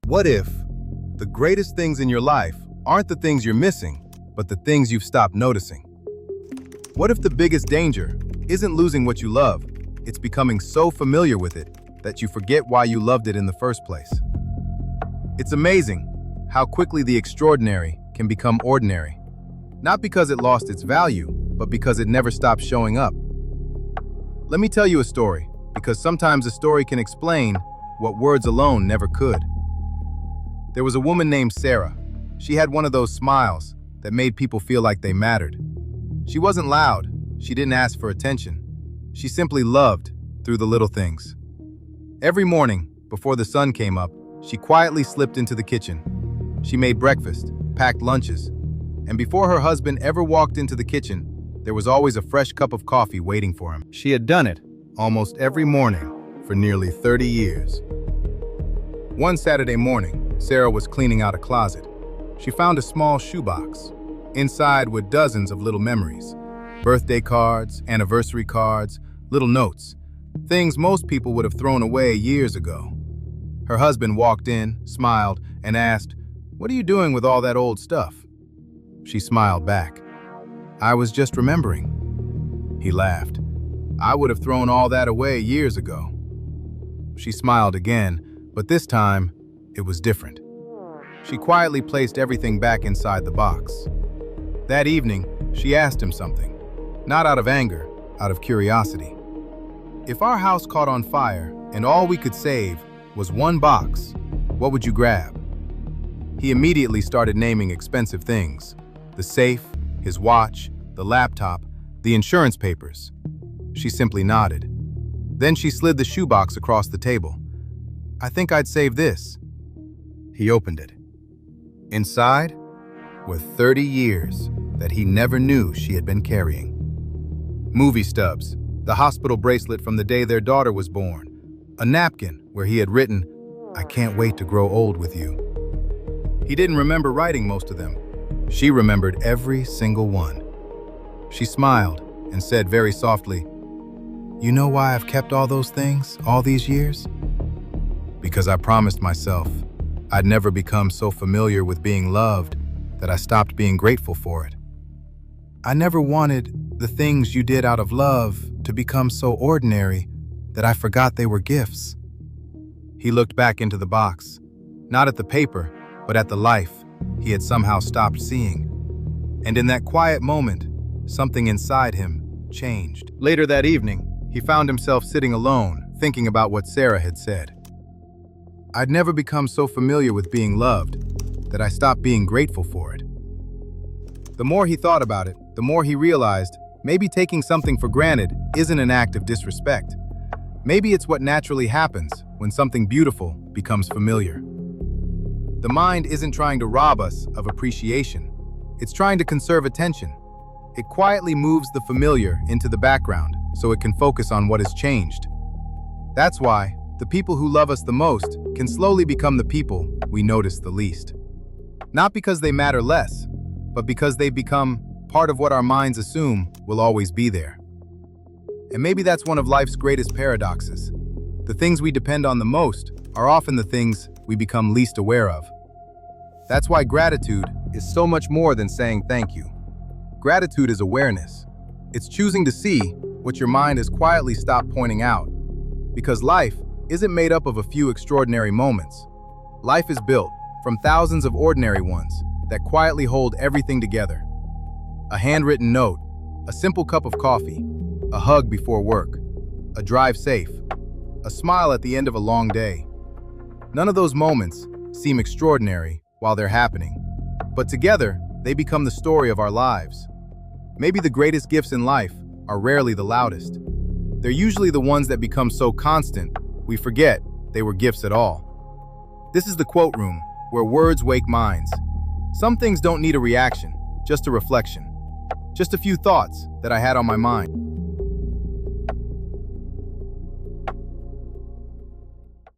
What if the greatest things in your life aren't the things you're missing, but the things you've stopped noticing? What if the biggest danger isn't losing what you love, it's becoming so familiar with it that you forget why you loved it in the first place? It's amazing how quickly the extraordinary can become ordinary, not because it lost its value, but because it never stopped showing up. Let me tell you a story, because sometimes a story can explain what words alone never could. There was a woman named Sarah. She had one of those smiles that made people feel like they mattered. She wasn't loud. She didn't ask for attention. She simply loved through the little things. Every morning, before the sun came up, she quietly slipped into the kitchen. She made breakfast, packed lunches, and before her husband ever walked into the kitchen, there was always a fresh cup of coffee waiting for him. She had done it almost every morning for nearly 30 years. One Saturday morning, Sarah was cleaning out a closet. She found a small shoebox. Inside were dozens of little memories. Birthday cards, anniversary cards, little notes. Things most people would have thrown away years ago. Her husband walked in, smiled, and asked, "What are you doing with all that old stuff?" She smiled back. "I was just remembering." He laughed. "I would have thrown all that away years ago." She smiled again, but this time, it was different. She quietly placed everything back inside the box. That evening, she asked him something, not out of anger, out of curiosity. "If our house caught on fire and all we could save was one box, what would you grab?" He immediately started naming expensive things: the safe, his watch, the laptop, the insurance papers. She simply nodded. Then she slid the shoebox across the table. "I think I'd save this." He opened it. Inside were 30 years that he never knew she had been carrying. Movie stubs, the hospital bracelet from the day their daughter was born, a napkin where he had written, "I can't wait to grow old with you." He didn't remember writing most of them. She remembered every single one. She smiled and said very softly, "You know why I've kept all those things all these years? Because I promised myself I'd never become so familiar with being loved that I stopped being grateful for it. I never wanted the things you did out of love to become so ordinary that I forgot they were gifts." He looked back into the box, not at the paper, but at the life he had somehow stopped seeing. And in that quiet moment, something inside him changed. Later that evening, he found himself sitting alone, thinking about what Sarah had said. "I'd never become so familiar with being loved that I stopped being grateful for it." The more he thought about it, the more he realized maybe taking something for granted isn't an act of disrespect. Maybe it's what naturally happens when something beautiful becomes familiar. The mind isn't trying to rob us of appreciation. It's trying to conserve attention. It quietly moves the familiar into the background so it can focus on what has changed. That's why the people who love us the most can slowly become the people we notice the least. Not because they matter less, but because they become part of what our minds assume will always be there. And maybe that's one of life's greatest paradoxes. The things we depend on the most are often the things we become least aware of. That's why gratitude is so much more than saying thank you. Gratitude is awareness. It's choosing to see what your mind has quietly stopped pointing out. Because life isn't made up of a few extraordinary moments. Life is built from thousands of ordinary ones that quietly hold everything together. A handwritten note, a simple cup of coffee, a hug before work, a drive safe, a smile at the end of a long day. None of those moments seem extraordinary while they're happening, but together they become the story of our lives. Maybe the greatest gifts in life are rarely the loudest. They're usually the ones that become so constant we forget they were gifts at all. This is the quote room, where words wake minds. Some things don't need a reaction, just a reflection. Just a few thoughts that I had on my mind.